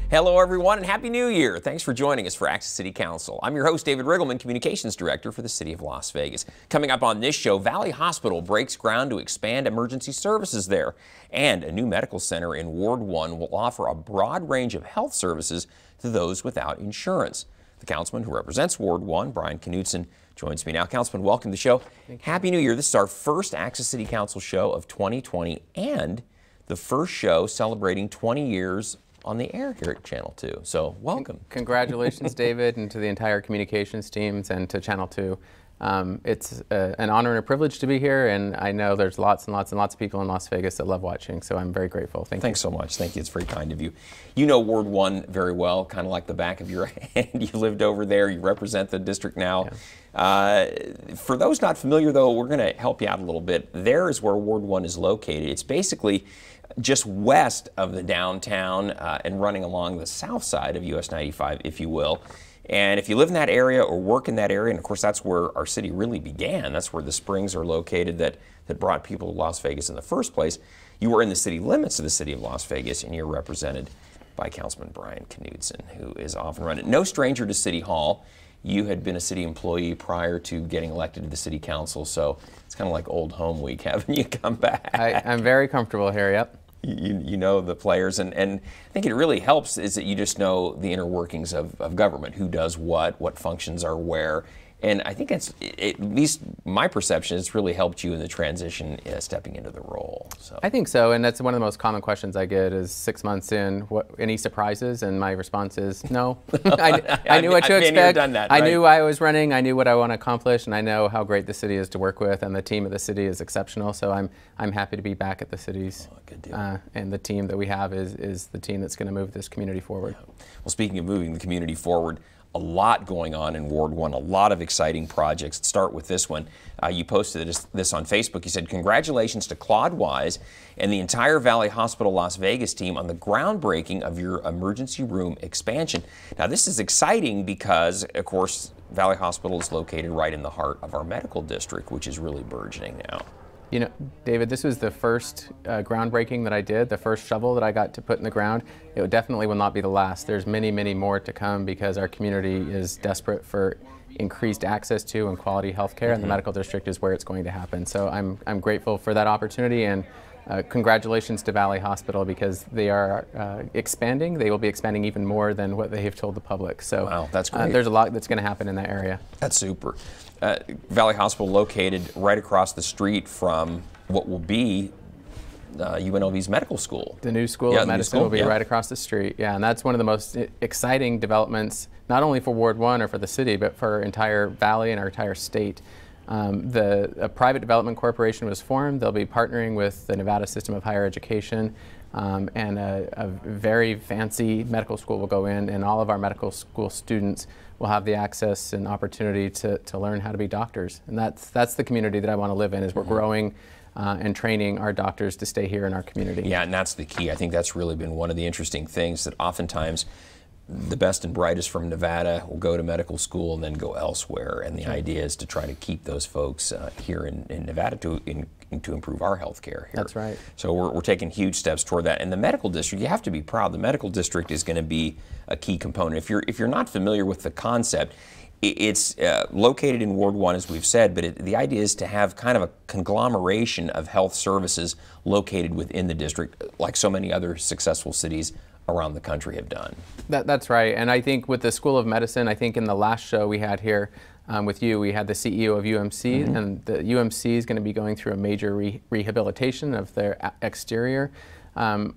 Hello, everyone, and Happy New Year. Thanks for joining us for Access City Council. I'm your host, David Riggleman, Communications Director for the City of Las Vegas. Coming up on this show, Valley Hospital breaks ground to expand emergency services there. And a new medical center in Ward 1 will offer a broad range of health services to those without insurance. The councilman who represents Ward 1, Councilman Knudsen, joins me now. Councilman, welcome to the show. Happy New Year. This is our first Access City Council show of 2020 and the first show celebrating 20 years on the air here at Channel 2. So welcome. Congratulations, David, and to the entire communications teams and to Channel 2. It's an honor and a privilege to be here, and I know there's lots and lots and lots of people in Las Vegas that love watching, so I'm very grateful. Thanks so much. Thank you. It's very kind of you. You know Ward 1 very well, kind of like the back of your hand. You lived over there. You represent the district now. Yeah. For those not familiar, though, we're going to help you out a little bit. There is where Ward 1 is located. It's basically just west of the downtown and running along the south side of US 95, if you will. And if you live in that area or work in that area, and of course that's where our city really began, that's where the springs are located that brought people to Las Vegas in the first place, you are in the city limits of the city of Las Vegas, and you're represented by Councilman Knudsen, who is off and running. No stranger to City Hall. You had been a city employee prior to getting elected to the city council, so it's kind of like old home week having you come back. I'm very comfortable here, yep. You know the players, and I think it really helps is that you just know the inner workings of government, who does what functions are where. And I think it's, at least my perception, it's really helped you in the transition stepping into the role. So. I think so, and that's one of the most common questions I get is 6 months in, any surprises? And my response is no. I knew what to expect. Done that, right? I knew I was running, I knew what I want to accomplish, and I know how great the city is to work with, and the team of the city is exceptional, so I'm happy to be back at the cities. Oh, good deal. And the team that we have is the team that's going to move this community forward. Yeah. Well, speaking of moving the community forward, a lot going on in Ward 1, a lot of exciting projects. Let's start with this one. You posted this on Facebook. You said, congratulations to Claude Wise and the entire Valley Hospital Las Vegas team on the groundbreaking of your emergency room expansion. Now, this is exciting because, of course, Valley Hospital is located right in the heart of our medical district, which is really burgeoning now. You know, David, this was the first groundbreaking that I did, the first shovel that I got to put in the ground. It definitely will not be the last. There's many, many more to come because our community is desperate for increased access to and quality health care, and the medical district is where it's going to happen. So I'm grateful for that opportunity, and congratulations to Valley Hospital because they are expanding. They will be expanding even more than what they have told the public. So wow, that's great. There's a lot that's going to happen in that area. That's super. Valley Hospital located right across the street from what will be UNLV's medical school. The new School of Medicine will be right across the street. Yeah, and that's one of the most exciting developments, not only for Ward 1 or for the city, but for our entire valley and our entire state. A private development corporation was formed. They'll be partnering with the Nevada System of Higher Education, and a very fancy medical school will go in, and all of our medical school students will have the access and opportunity to learn how to be doctors. And that's the community that I want to live in, is we're growing and training our doctors to stay here in our community. Yeah, and that's the key. I think that's really been one of the interesting things, that oftentimes the best and brightest from Nevada will go to medical school and then go elsewhere. And the idea is to try to keep those folks here in Nevada to improve our health care here. That's right. So we're taking huge steps toward that. And the medical district, you have to be proud. The medical district is going to be a key component. If you're not familiar with the concept, it's located in Ward 1, as we've said, but the idea is to have kind of a conglomeration of health services located within the district, like so many other successful cities around the country have done. That's right, and I think with the School of Medicine, I think in the last show we had here with you, we had the CEO of UMC, and the UMC is going to be going through a major rehabilitation of their exterior.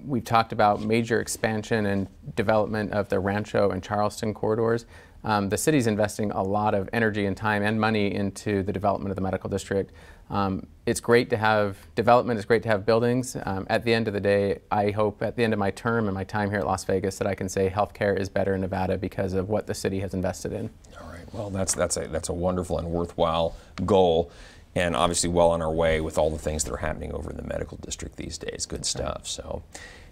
We've talked about major expansion and development of the Rancho and Charleston corridors. The city's investing a lot of energy and time and money into the development of the medical district. It's great to have development, it's great to have buildings. At the end of the day, I hope at the end of my term and my time here at Las Vegas that I can say healthcare is better in Nevada because of what the city has invested in. All right, well that's a wonderful and worthwhile goal, and obviously well on our way with all the things that are happening over in the medical district these days. Good stuff. So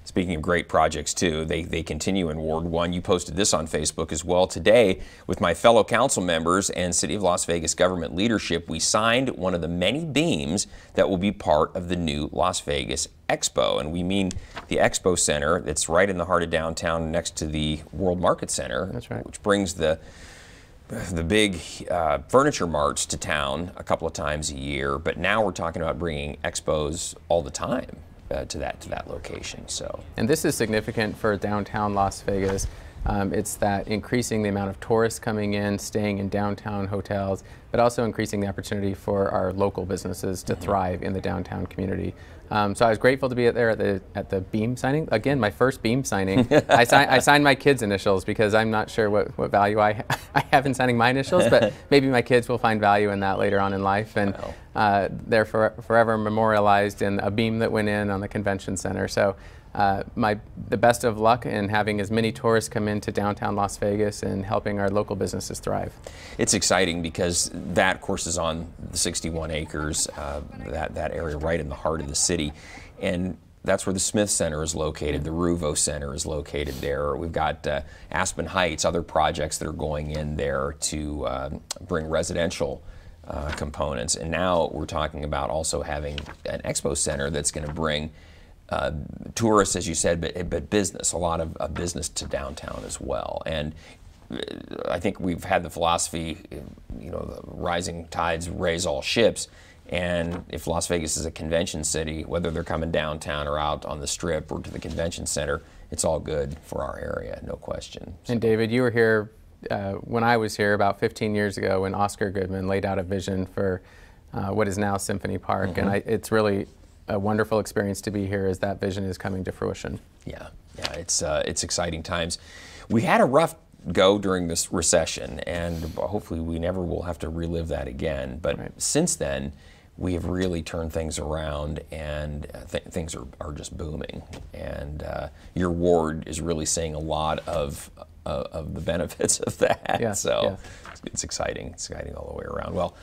Speaking of great projects too, they continue in Ward 1. You posted this on Facebook as well. Today, with my fellow council members and City of Las Vegas government leadership, we signed one of the many beams that will be part of the new Las Vegas Expo. And we mean the Expo Center that's right in the heart of downtown next to the World Market Center. That's right. Which brings the big furniture marts to town a couple of times a year. But now we're talking about bringing expos all the time. To that location. And this is significant for downtown Las Vegas. It's that increasing the amount of tourists coming in, staying in downtown hotels, but also increasing the opportunity for our local businesses to thrive in the downtown community. So I was grateful to be there at the beam signing. Again, my first beam signing. I signed my kids' initials because I'm not sure what value I have in signing my initials, but maybe my kids will find value in that later on in life. And they're forever memorialized in a beam that went in on the convention center. So the best of luck in having as many tourists come into downtown Las Vegas and helping our local businesses thrive. It's exciting because that, of course, is on the 61 acres, that area right in the heart of the city. And that's where the Smith Center is located. The Ruvo Center is located there. We've got Aspen Heights, other projects that are going in there to bring residential components. And now we're talking about also having an expo center that's going to bring tourists, as you said, but business, a lot of business to downtown as well. And I think we've had the philosophy, the rising tides raise all ships. And if Las Vegas is a convention city, whether they're coming downtown or out on the Strip or to the convention center, it's all good for our area, no question. So. And David, you were here when I was here about 15 years ago when Oscar Goodman laid out a vision for what is now Symphony Park. And it's really a wonderful experience to be here as that vision is coming to fruition. Yeah, it's exciting times. We had a rough go during this recession, and hopefully we never will have to relive that again. But since then, we have really turned things around, and things are just booming. And your ward is really seeing a lot of the benefits of that. Yeah, so it's exciting. It's exciting all the way around. Well,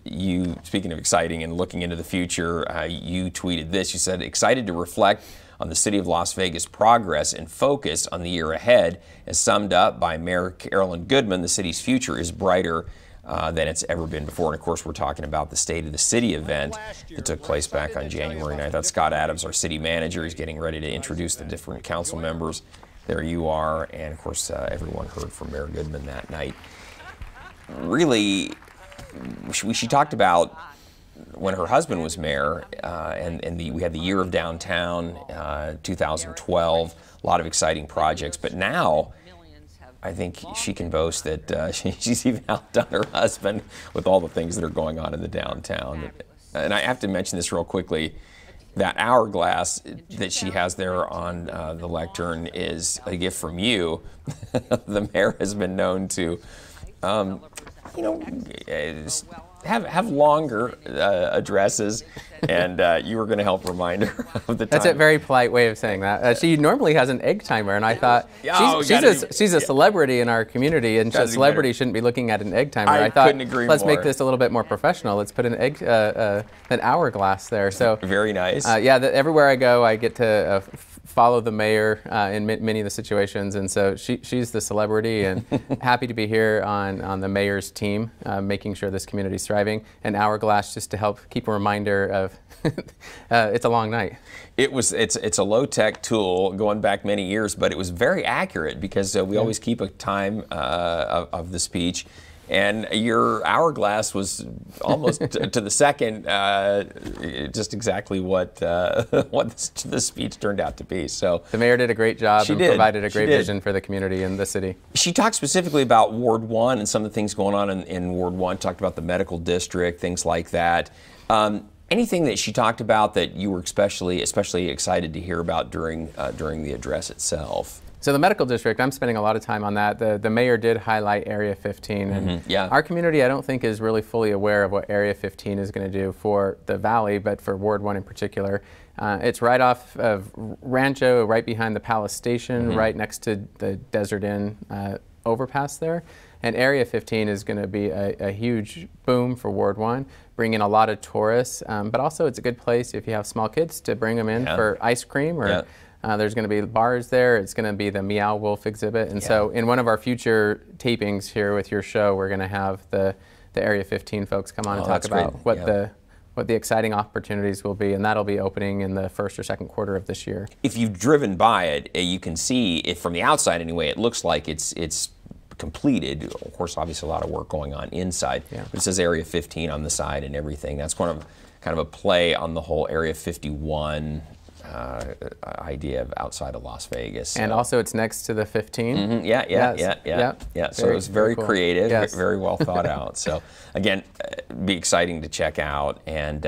you, speaking of exciting and looking into the future, you tweeted this. You said, excited to reflect on the City of Las Vegas' progress and focus on the year ahead. As summed up by Mayor Carolyn Goodman, the city's future is brighter than it's ever been before. And of course, we're talking about the State of the City event that took place back on January 9th. That's Scott Adams, our city manager. He's getting ready to introduce the different council members. There you are. And of course, everyone heard from Mayor Goodman that night. Really, she talked about when her husband was mayor, we had the Year of Downtown, 2012, a lot of exciting projects. But now, I think she can boast that she's even outdone her husband with all the things that are going on in the downtown. And I have to mention this real quickly. That hourglass that she has there on the lectern is a gift from you. The mayor has been known to have longer addresses, and you were going to help remind her of the time. That's a very polite way of saying that. She normally has an egg timer, and I thought she's a celebrity in our community, and a celebrity shouldn't be looking at an egg timer. I thought, let's make this a little bit more professional. Let's put an hourglass there. So very nice. Everywhere I go, I get to follow the mayor in many of the situations, and so she's the celebrity, and happy to be here on the mayor's team, making sure this community is thriving. An hourglass just to help keep a reminder of it's a long night. It's a low-tech tool going back many years, but it was very accurate because we always keep a time of the speech. And your hourglass was almost to the second, just exactly what the speech turned out to be. So the mayor did a great job and provided a great vision for the community and the city. She talked specifically about Ward 1 and some of the things going on in Ward 1. Talked about the medical district, things like that. Anything that she talked about that you were especially excited to hear about during the address itself? So the medical district, I'm spending a lot of time on that. The mayor did highlight Area 15. And our community, I don't think, is really fully aware of what Area 15 is going to do for the valley, but for Ward 1 in particular. It's right off of Rancho, right behind the Palace Station, right next to the Desert Inn overpass there. And Area 15 is going to be a huge boom for Ward 1, bring in a lot of tourists, but also it's a good place if you have small kids to bring them in for ice cream or There's going to be bars there. It's going to be the Meow Wolf exhibit. And so in one of our future tapings here with your show, we're going to have the Area 15 folks come on and talk about what the exciting opportunities will be, and that'll be opening in the first or second quarter of this year. If you've driven by it, you can see it from the outside anyway. It looks like it's completed. Of course, obviously a lot of work going on inside. Yeah. But it says Area 15 on the side and everything. That's kind of a play on the whole Area 51 idea of outside of Las Vegas. So. And also it's next to the 15. Mm-hmm. Yeah. So it was very cool. Creative, very well thought out. So again, be exciting to check out. And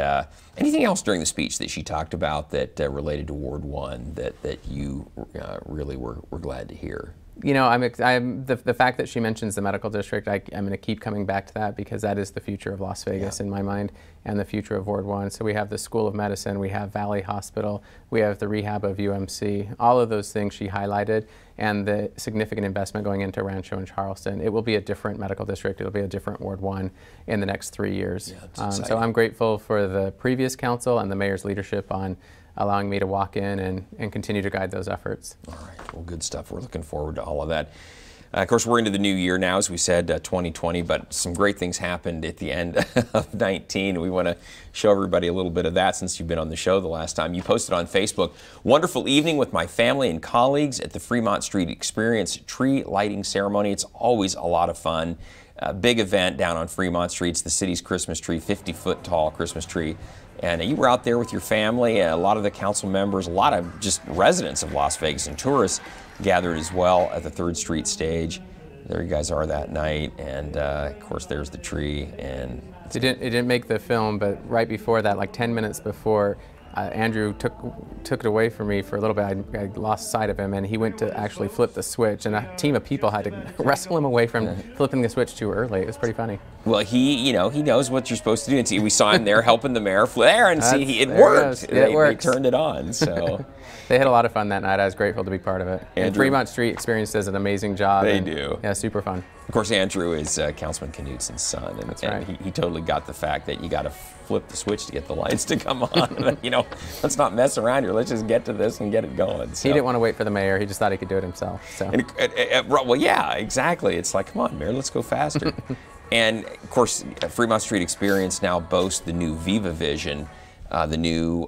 anything else during the speech that she talked about that related to Ward 1 that you really were glad to hear? You know, the fact that she mentions the medical district, I'm going to keep coming back to that because that is the future of Las Vegas in my mind and the future of Ward 1. So we have the School of Medicine, we have Valley Hospital, we have the rehab of UMC. All of those things she highlighted and the significant investment going into Rancho and Charleston. It will be a different medical district. It'll be a different Ward 1 in the next 3 years. Yeah, so I'm grateful for the previous council and the mayor's leadership on allowing me to walk in and continue to guide those efforts. All right, well, good stuff. We're looking forward to all of that. Of course, we're into the new year now, as we said, 2020, but some great things happened at the end of 19. We want to show everybody a little bit of that since you've been on the show the last time. You posted on Facebook, "Wonderful evening with my family and colleagues at the Fremont Street Experience tree lighting ceremony. It's always a lot of fun. Big event down on Fremont Street. It's the city's Christmas tree, 50-foot tall Christmas tree. And you were out there with your family, a lot of the council members, a lot of just residents of Las Vegas and tourists gathered as well at the 3rd Street stage. There you guys are that night, and of course there's the tree. And it didn't make the film, but right before that, like 10 minutes before, Andrew took it away from me for a little bit. I lost sight of him, and he went to actually flip the switch, and a team of people had to wrestle him away from flipping the switch too early. It was pretty funny. Well, he knows what you're supposed to do. And see, we saw him there helping the mayor flare, and see, it worked. They turned it on. So they had a lot of fun that night. I was grateful to be part of it. And Fremont Street Experience does an amazing job. They do. Yeah, super fun. Of course, Andrew is Councilman Knudsen's son, and, That's right. He totally got the fact that you got to flip the switch to get the lights to come on. Let's not mess around here. Let's just get to this and get it going. So. He didn't want to wait for the mayor. He just thought he could do it himself. So. Well, yeah, exactly. It's like, come on, Mayor, let's go faster. And of course, Fremont Street Experience now boasts the new Viva Vision, the new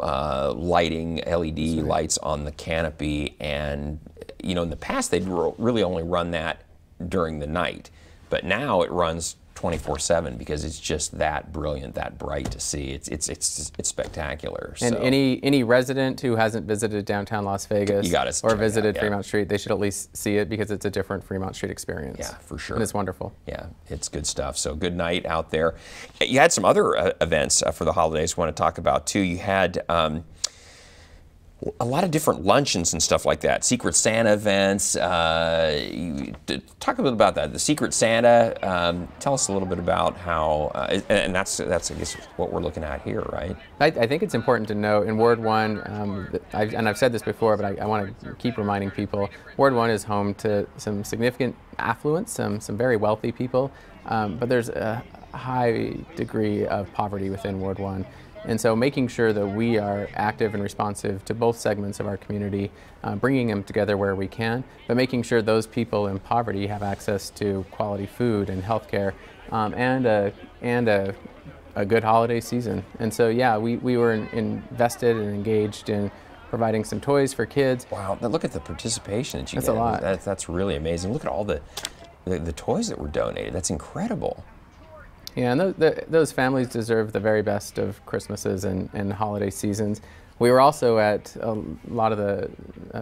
lighting, LED lights on the canopy. And in the past, they'd really only run that during the night, but now it runs 24/7 because it's just that brilliant, that bright to see. It's spectacular. And so. any resident who hasn't visited downtown Las Vegas or visited Fremont Street, they should at least see it because it's a different Fremont Street experience. Yeah, for sure. And it's wonderful. Yeah, it's good stuff. So good night out there. You had some other events for the holidays we want to talk about too. You had a lot of different luncheons and stuff like that. Secret Santa events. Talk a bit about that. The Secret Santa. Tell us a little bit about how, and that's I guess what we're looking at here, right? I think it's important to note in Ward 1, and I've said this before, but I want to keep reminding people. Ward 1 is home to some significant affluence, some very wealthy people, but there's a high degree of poverty within Ward 1. And so making sure that we are active and responsive to both segments of our community, bringing them together where we can, but making sure those people in poverty have access to quality food and health care, and a good holiday season. And so, yeah, we were invested and engaged in providing some toys for kids. Wow, look at the participation that you get. That's a lot. That's really amazing. Look at all the toys that were donated. That's incredible. Yeah, and those families deserve the very best of Christmases and holiday seasons. We were also at a lot of the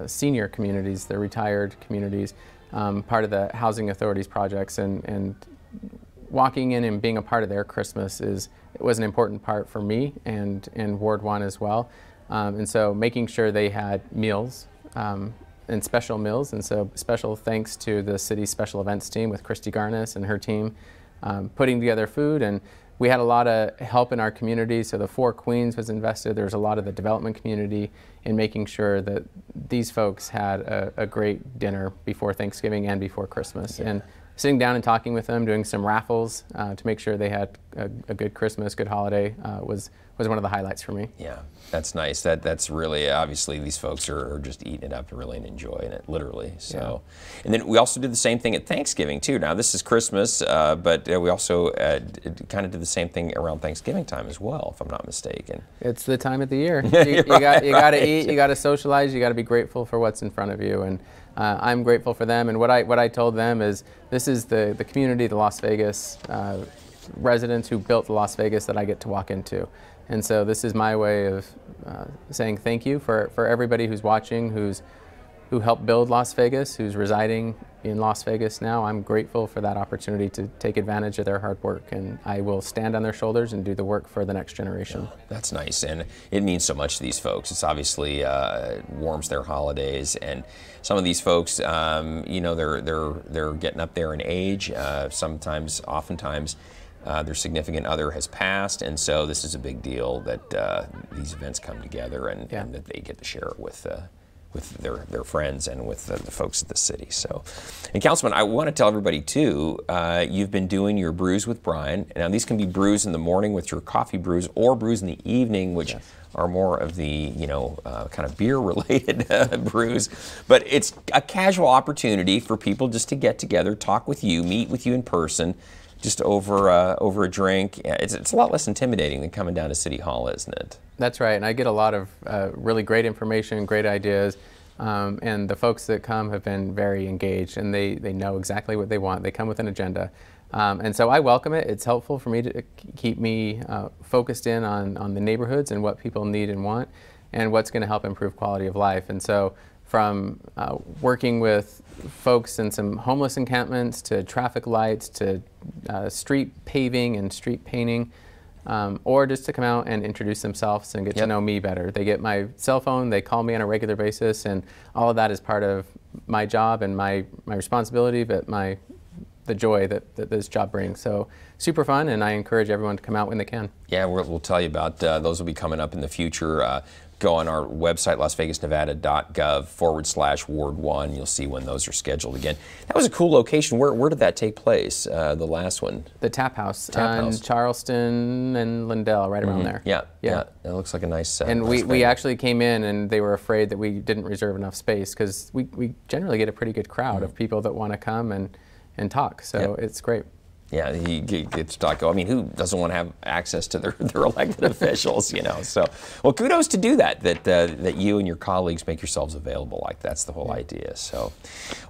senior communities, the retired communities, part of the housing authorities projects, and walking in and being a part of their Christmas was an important part for me and Ward 1 as well. And so making sure they had meals and special meals, and so special thanks to the city's special events team with Christy Garnis and her team. Putting together food, and we had a lot of help in our community. So the Four Queens was invested. There was a lot of the development community in making sure that these folks had a great dinner before Thanksgiving and before Christmas. Yeah. sitting down and talking with them, doing some raffles to make sure they had a good Christmas, good holiday was one of the highlights for me. Yeah, that's nice. That's really, obviously these folks are just eating it up really and enjoying it, literally. So, yeah. And then we also did the same thing at Thanksgiving too. Now this is Christmas, but we also kind of did the same thing around Thanksgiving time as well, if I'm not mistaken. It's the time of the year. You got to eat, you got to socialize, you got to be grateful for what's in front of you, and I'm grateful for them. And what I told them is, this is the community, the Las Vegas residents who built Las Vegas that I get to walk into. And so this is my way of saying thank you for everybody who's watching, who helped build Las Vegas, who's residing in Las Vegas now. I'm grateful for that opportunity to take advantage of their hard work, and I will stand on their shoulders and do the work for the next generation. Yeah, that's nice, and it means so much to these folks. It's obviously warms their holidays, and some of these folks, you know, they're getting up there in age. Oftentimes, their significant other has passed, and so this is a big deal that these events come together and that they get to share it with their friends and with the folks at the city. So, and Councilman, I want to tell everybody too, you've been doing your brews with Brian. Now these can be brews in the morning with your coffee brews, or brews in the evening, which are more of the, you know, kind of beer-related brews. But it's a casual opportunity for people just to get together, talk with you, meet with you in person, just over a drink. It's a lot less intimidating than coming down to City Hall, isn't it? That's right, and I get a lot of really great information, great ideas, and the folks that come have been very engaged, and they know exactly what they want. They come with an agenda, and so I welcome it. It's helpful for me to keep me focused in on the neighborhoods and what people need and want, and what's going to help improve quality of life. And so, from working with folks in some homeless encampments to traffic lights to street paving and street painting, or just to come out and introduce themselves and get to know me better. They get my cell phone, they call me on a regular basis, and all of that is part of my job and my responsibility, but the joy that this job brings. So super fun, and I encourage everyone to come out when they can. Yeah, we'll tell you about those will be coming up in the future. Go on our website, lasvegasnevada.gov/Ward1. You'll see when those are scheduled again. That was a cool location. Where did that take place, the last one? The Tap House on Charleston and Lindell, right around there. Yeah. It looks like a nice and we actually came in, and they were afraid that we didn't reserve enough space, because we generally get a pretty good crowd of people that want to come and talk. So it's great. Yeah, he gets to talk. I mean, who doesn't want to have access to their elected officials, you know? So, well, kudos to do that you and your colleagues make yourselves available like that's the whole idea. So,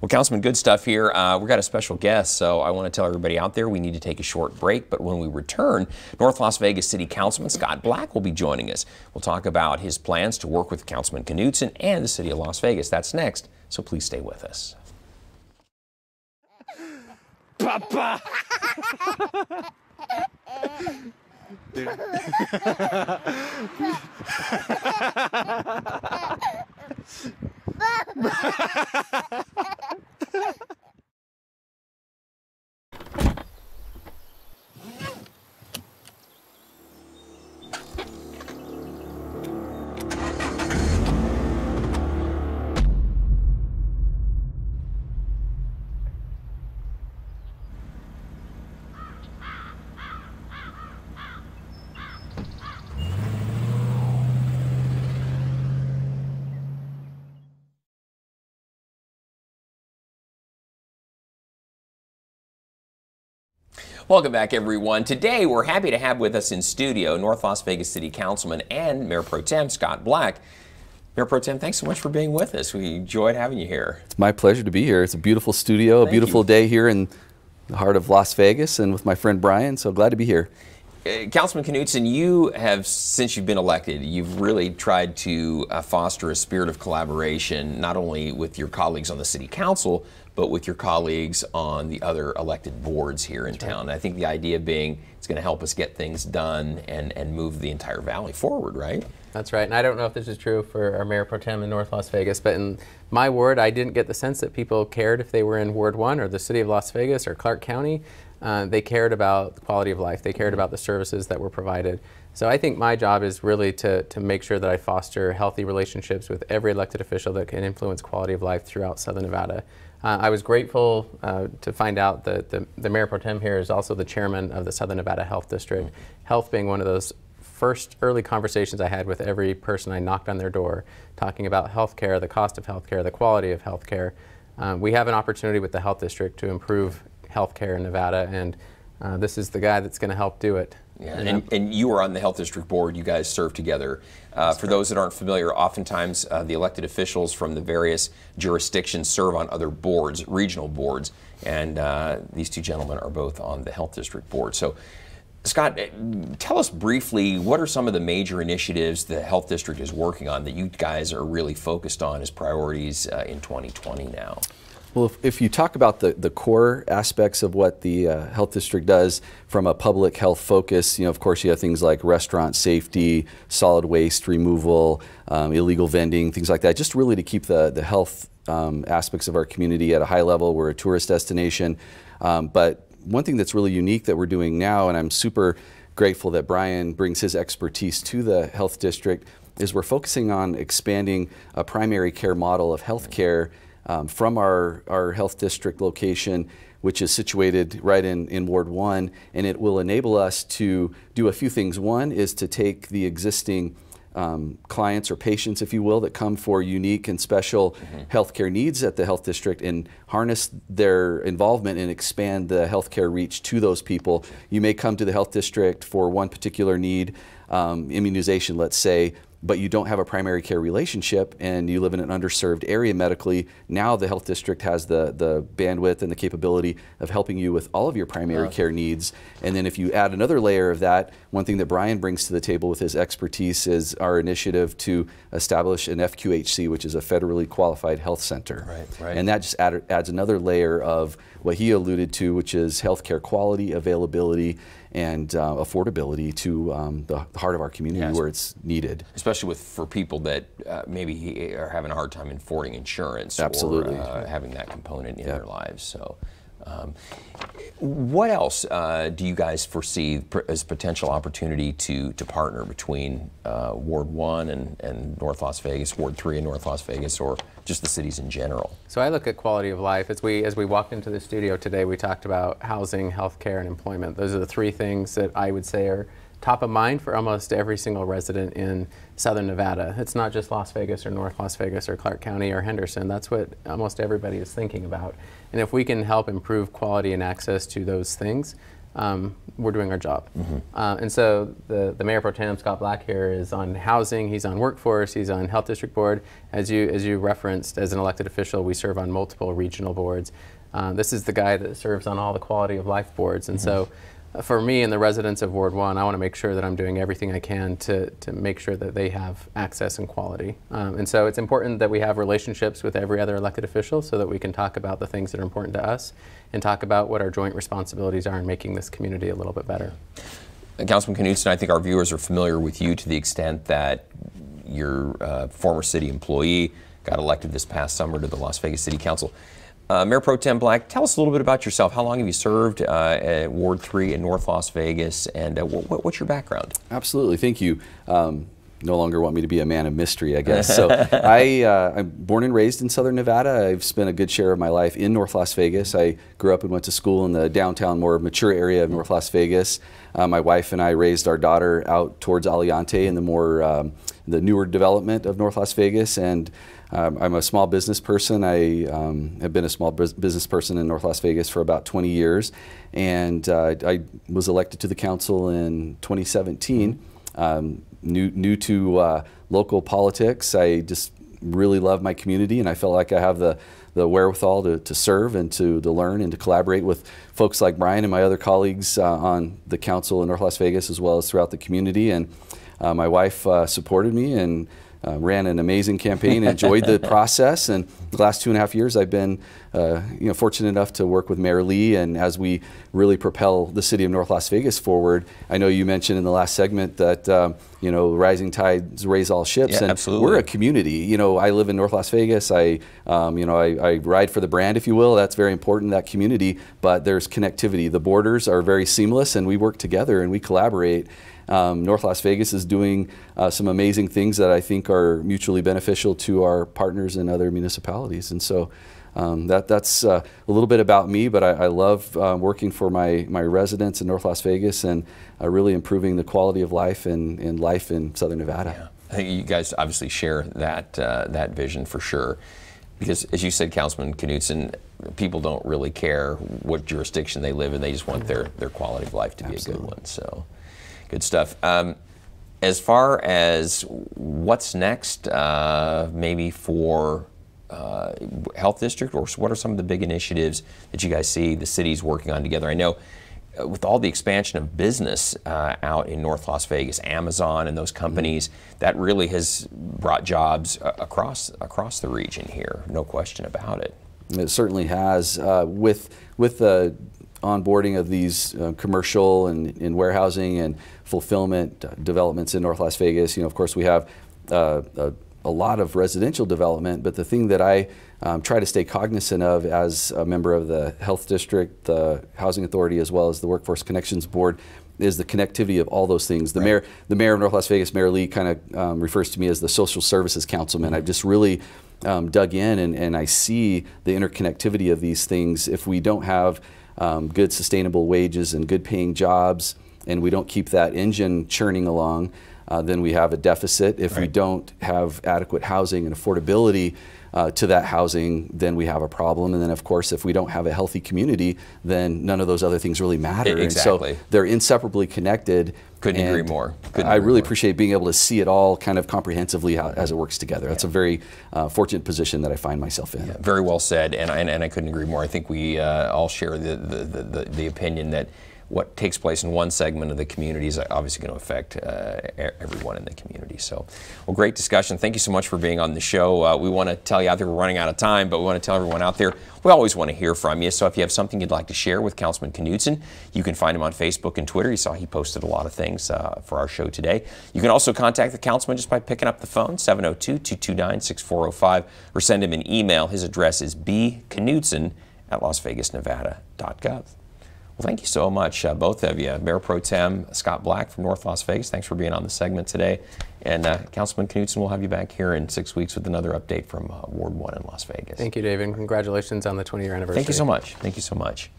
well, Councilman, good stuff here. We've got a special guest, so I want to tell everybody out there we need to take a short break, but when we return, North Las Vegas City Councilman Scott Black will be joining us. We'll talk about his plans to work with Councilman Knudsen and the City of Las Vegas. That's next, so please stay with us. Papa! Welcome back, everyone. Today, we're happy to have with us in studio North Las Vegas City Councilman and Mayor Pro Tem Scott Black. Mayor Pro Tem, thanks so much for being with us. We enjoyed having you here. It's my pleasure to be here. It's a beautiful studio, a beautiful day here in the heart of Las Vegas, and with my friend Brian, so glad to be here. Councilman Knudsen, you have, since you've been elected, you've really tried to foster a spirit of collaboration, not only with your colleagues on the City Council, but with your colleagues on the other elected boards here in town. I think the idea being it's going to help us get things done and move the entire valley forward, right? That's right. And I don't know if this is true for our Mayor Pro Tem in North Las Vegas, but in my ward, I didn't get the sense that people cared if they were in Ward 1 or the city of Las Vegas or Clark County. They cared about the quality of life. They cared about the services that were provided. So I think my job is really to make sure that I foster healthy relationships with every elected official that can influence quality of life throughout Southern Nevada. I was grateful to find out that the Mayor Pro Tem here is also the chairman of the Southern Nevada Health District. Health being one of those first early conversations I had with every person I knocked on their door, talking about healthcare, the cost of healthcare, the quality of healthcare. We have an opportunity with the Health District to improve healthcare in Nevada, and this is the guy that's going to help do it. Yeah, and you are on the Health District Board. You guys serve together. For those that aren't familiar, oftentimes the elected officials from the various jurisdictions serve on other boards, regional boards, and these two gentlemen are both on the Health District Board. So, Scott, tell us briefly, what are some of the major initiatives the Health District is working on that you guys are really focused on as priorities in 2020 now? Well, if you talk about the core aspects of what the Health District does from a public health focus, of course you have things like restaurant safety, solid waste removal, illegal vending, things like that, just really to keep the health aspects of our community at a high level. We're a tourist destination. But one thing that's really unique that we're doing now, and I'm super grateful that Brian brings his expertise to the Health District, is we're focusing on expanding a primary care model of health care from our Health District location, which is situated right in Ward 1, and it will enable us to do a few things. One is to take the existing clients or patients, if you will, that come for unique and special healthcare needs at the Health District and harness their involvement and expand the healthcare reach to those people. You may come to the Health District for one particular need, immunization, let's say, but you don't have a primary care relationship and you live in an underserved area medically. Now the Health District has the bandwidth and the capability of helping you with all of your primary care needs. And then if you add another layer of that, one thing that Brian brings to the table with his expertise is our initiative to establish an FQHC, which is a federally qualified health center. Right. And that just adds another layer of what he alluded to, which is healthcare quality, availability, and affordability to the heart of our community where it's needed. Especially for people that maybe are having a hard time affording insurance. Absolutely. Or having that component in their lives. So, what else do you guys foresee as potential opportunity to partner between Ward 1 and North Las Vegas, Ward 3 and North Las Vegas, or just the cities in general? So I look at quality of life. As we walked into the studio today, we talked about housing, healthcare, and employment. Those are the three things that I would say are top of mind for almost every single resident in Southern Nevada. It's not just Las Vegas or North Las Vegas or Clark County or Henderson. That's what almost everybody is thinking about. And if we can help improve quality and access to those things, we're doing our job. And so the Mayor Pro Tem, Scott Black here, is on housing, he's on workforce, he's on Health District Board. As you referenced, as an elected official, we serve on multiple regional boards. This is the guy that serves on all the quality of life boards. And so for me and the residents of Ward 1, I want to make sure that I'm doing everything I can to make sure that they have access and quality. And so it's important that we have relationships with every other elected official so that we can talk about the things that are important to us and talk about what our joint responsibilities are in making this community a little bit better. Councilman Knudsen, I think our viewers are familiar with you to the extent that your former city employee got elected this past summer to the Las Vegas City Council. Mayor Pro Tem Black, tell us a little bit about yourself. How long have you served at Ward 3 in North Las Vegas, and what's your background? Absolutely, thank you. No longer want me to be a man of mystery, I guess. So I'm born and raised in Southern Nevada. I've spent a good share of my life in North Las Vegas. I grew up and went to school in the downtown, more mature area of North Las Vegas. My wife and I raised our daughter out towards Aliante in the more the newer development of North Las Vegas, and I'm a small business person. I have been a small business person in North Las Vegas for about 20 years, and I was elected to the council in 2017. New to local politics. I just really love my community, and I felt like I have the wherewithal to serve and to learn and to collaborate with folks like Brian and my other colleagues on the council in North Las Vegas, as well as throughout the community. And my wife supported me, and ran an amazing campaign, enjoyed the process, and the last 2.5 years I've been fortunate enough to work with Mayor Lee, and as we really propel the city of North Las Vegas forward. I know you mentioned in the last segment that rising tides raise all ships, and absolutely. We're a community. I live in North Las Vegas. I ride for the brand, if you will. That's very important, that community, but there's connectivity. The borders are very seamless, and we work together and we collaborate. North Las Vegas is doing some amazing things that I think are mutually beneficial to our partners in other municipalities, and so that's a little bit about me, but I love working for my residents in North Las Vegas and really improving the quality of life and life in Southern Nevada. Yeah. I think you guys obviously share that vision for sure, because as you said, Councilman Knudsen, people don't really care what jurisdiction they live in. They just want their quality of life to be Absolutely. a good one. So, good stuff. As far as what's next, maybe for Health District, or what are some of the big initiatives that you guys see the city's working on together? I know with all the expansion of business out in North Las Vegas, Amazon and those companies, that really has brought jobs across the region here, no question about it. It certainly has. With the onboarding of these commercial and warehousing and fulfillment developments in North Las Vegas, of course we have a lot of residential development, but the thing that I try to stay cognizant of as a member of the Health District, the Housing Authority, as well as the Workforce Connections Board, is the connectivity of all those things. The mayor of North Las Vegas, Mayor Lee, kind of refers to me as the social services councilman. I've just really dug in and I see the interconnectivity of these things. If we don't have good sustainable wages and good paying jobs, and we don't keep that engine churning along, then we have a deficit. If we don't have adequate housing and affordability to that housing, then we have a problem. And then, of course, if we don't have a healthy community, then none of those other things really matter. Exactly. And so they're inseparably connected. Couldn't agree more. I really appreciate being able to see it all kind of comprehensively as it works together. That's a very fortunate position that I find myself in. Yeah, very well said, and I couldn't agree more. I think we all share the opinion that what takes place in one segment of the community is obviously going to affect everyone in the community. So, well, great discussion. Thank you so much for being on the show. We want to tell you out there, we're running out of time, but we want to tell everyone out there, we always want to hear from you. So if you have something you'd like to share with Councilman Knudsen, you can find him on Facebook and Twitter. You saw he posted a lot of things for our show today. You can also contact the councilman just by picking up the phone, 702-229-6405, or send him an email. His address is bknudsen@lasvegasnevada.gov. Well, thank you so much, both of you. Mayor Pro Tem Scott Black from North Las Vegas, thanks for being on the segment today. And Councilman Knudsen, we'll have you back here in 6 weeks with another update from Ward 1 in Las Vegas. Thank you, David. Congratulations on the 20-year anniversary. Thank you so much. Thank you so much.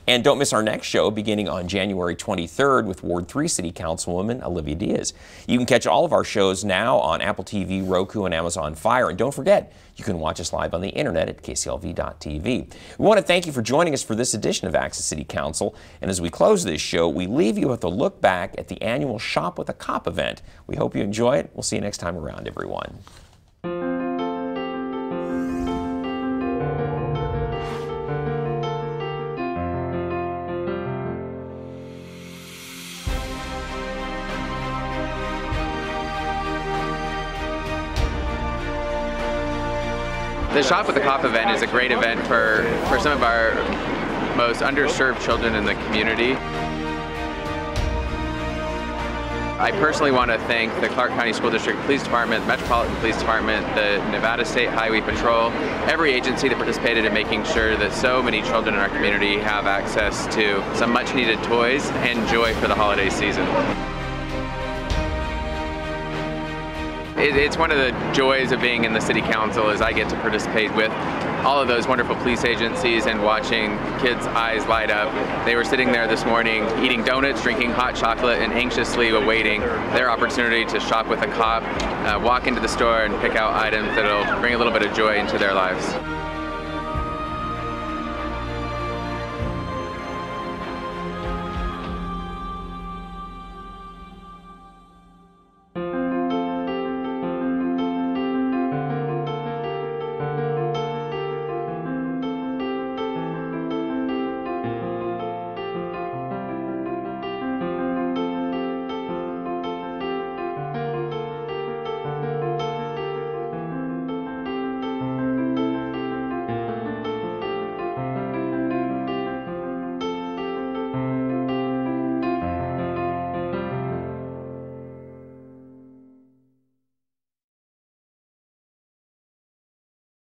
And don't miss our next show beginning on January 23rd with Ward 3 City Councilwoman Olivia Diaz. You can catch all of our shows now on Apple TV, Roku, and Amazon Fire. And don't forget, you can watch us live on the internet at kclv.tv. We want to thank you for joining us for this edition of Access City Council. And as we close this show, we leave you with a look back at the annual Shop with a Cop event. We hope you enjoy it. We'll see you next time around, everyone. The Shop with the Cop event is a great event for some of our most underserved children in the community. I personally want to thank the Clark County School District Police Department, Metropolitan Police Department, the Nevada State Highway Patrol, every agency that participated in making sure that so many children in our community have access to some much needed toys and joy for the holiday season. It's one of the joys of being in the City Council is I get to participate with all of those wonderful police agencies and watching kids' eyes light up. They were sitting there this morning eating donuts, drinking hot chocolate, and anxiously awaiting their opportunity to shop with a cop, walk into the store and pick out items that'll bring a little bit of joy into their lives.